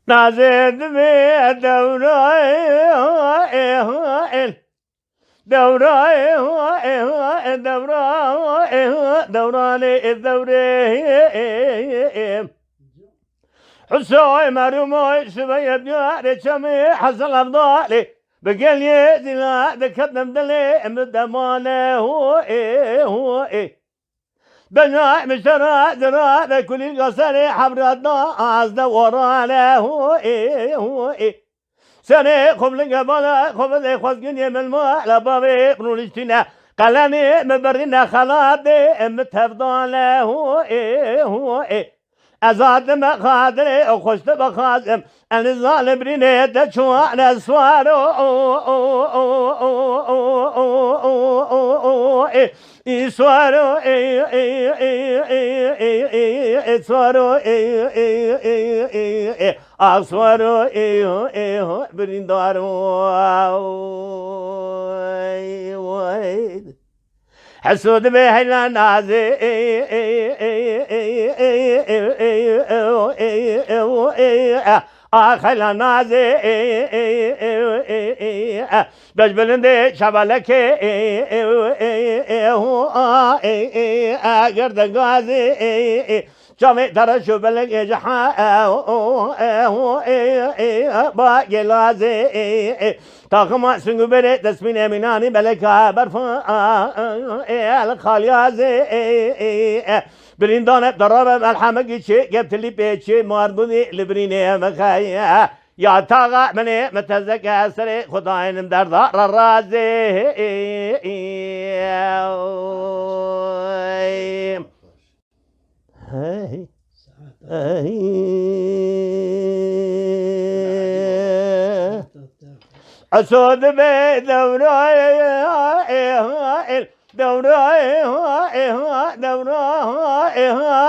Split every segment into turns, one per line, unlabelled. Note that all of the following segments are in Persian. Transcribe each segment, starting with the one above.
نازد به دورای دوران الدوري حسوي مرموي شوية بيار شمي حصل أفضالي بقال يدنا ذكرنا بدلي مدمانه هو بنا مشترى درا كل القصر حبرتنا عزنا ورانا هو سنة قبل قبل قبل خذ يم الماء لبابي برونشتنا قلني مبرنا خلاطي متفضل هو أزاد ما خاطري أو خشت بخازم أنا ظالم بريني تشوان أسوارو إسوارو إسوارو أسوارو بريندارو حسود بهنا نازي آخلا نازي بجبلندي شبالك قرد غازي جامع ترشو بلك جحا باقي لازي تاخما سنگو بره تسمين اميناني بلكا برفا الخاليازي بريندانة درابة ملحمة چه قبت لي بيچه ماردوني لبريني مخايا يا تاغا مني متزك سري خداينم در دار رازي أسود بدوراي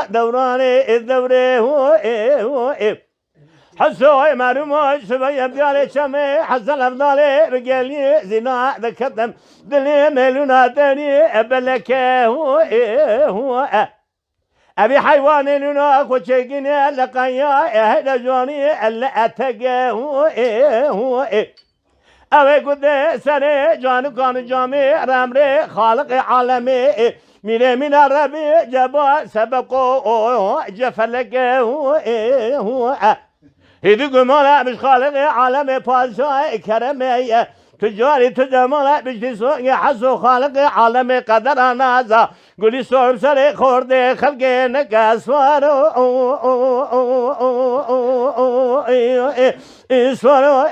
دوراني الدوري حسوي مرموش شوية بيالي شمي حسن أفضالي بقالي زنا ذكرتم دلي ملونا تاني أبلك هو أبي حيوان لنا خوشيقني لقيا أهل جواني ألا أتقى هو أبي قد سري جوان كان جامي رمري خالق عالمي من الربي جبا سبقو جفلك هو هذي قمانا مش خالق عالمي بادشاي كرمي تجاري تجمالا بجدي سوء حسو خالق عالمي قدر نازا قولي صور سري خورد خلقي نكاسوارو اسوارو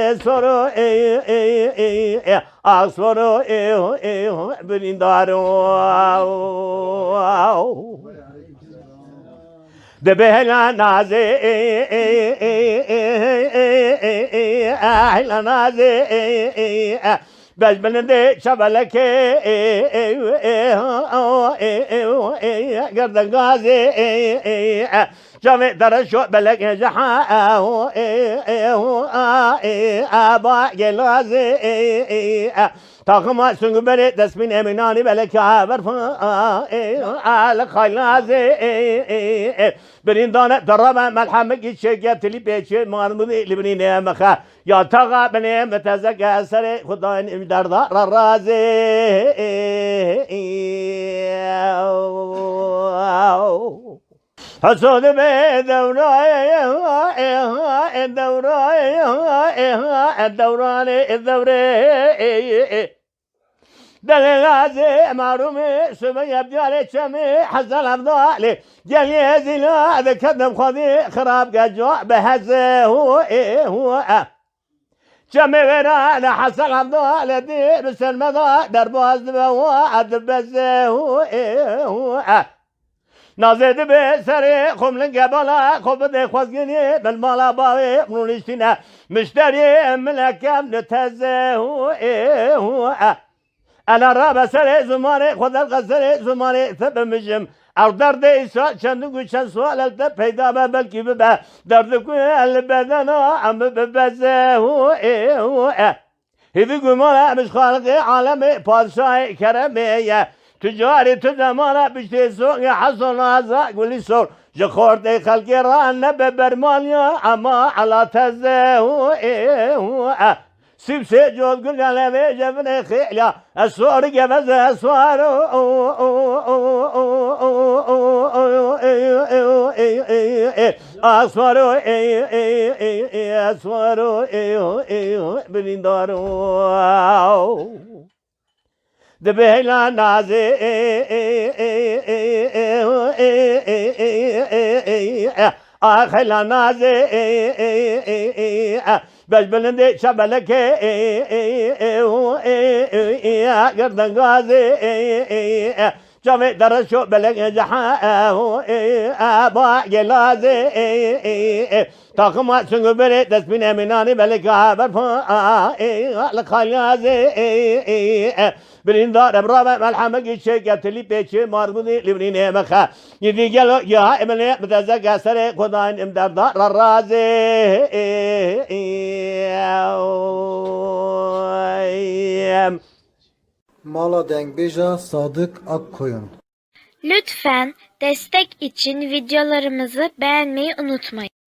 اسوارو اسوارو بريندارو دبهنا نازي أهلا نازي بجبلندي شبلك قرد غازي جامع درشو بلك جحا باقي لازي تاخما سنگو بره تسمين اميناني بلك برفا الخيلازي بريندانة دربا ملحمك شكيب تلي بيشي مارمودي لبنين مخا يا تاغا بني متزكى سري خداين امدار دار الرازي حسود الدوري دلالازي معرومي سمية بديالي شمي حزن أفضالي جاي زيلا ذكرنا بخذي خراب قجوع بهزه هو شمي غيرانا حسن أفضالي دي بس المضاء درباز بواد بزه هو نازد به سر خملن قبلا خبد خوزگنی بالمالا باوی برونشتنا مشتری ملکم نتزه هو انا رابع سر زمانه خود القصر زمانه تبمجم او درد ایسا چندگو چند سوال التا پیدا به بلکی ببه دردکو البدنا ام ببزه هو هذي قمانا مش خالق عالم پادشاه کرمیه تجاری تو زمانه بشتی سوق حسن آزا قولی سور جخورت خلقي ران ببرمانيا أما على تزه سبسي جود قل على بيجبن خيلا السور جبز السوار أسوارو أسوارو بلندارو دبهلا نازي آخلا نازي بس بلندي شبلك قردن غازي جامع درشو بلك جحا أبا جلازي تاقم سنگو بره دست بین امینانی بلک برفا لخالیازي بريندار برابع ملحمة جيشة قتلي بيشة ماربودي لبرين مخا يدي جلو يا ابن بتزق سر خداين امداد دار الرازي
Mala Dengbija Sadık Akkoyun.
Lütfen destek için videolarımızı beğenmeyi unutmayın.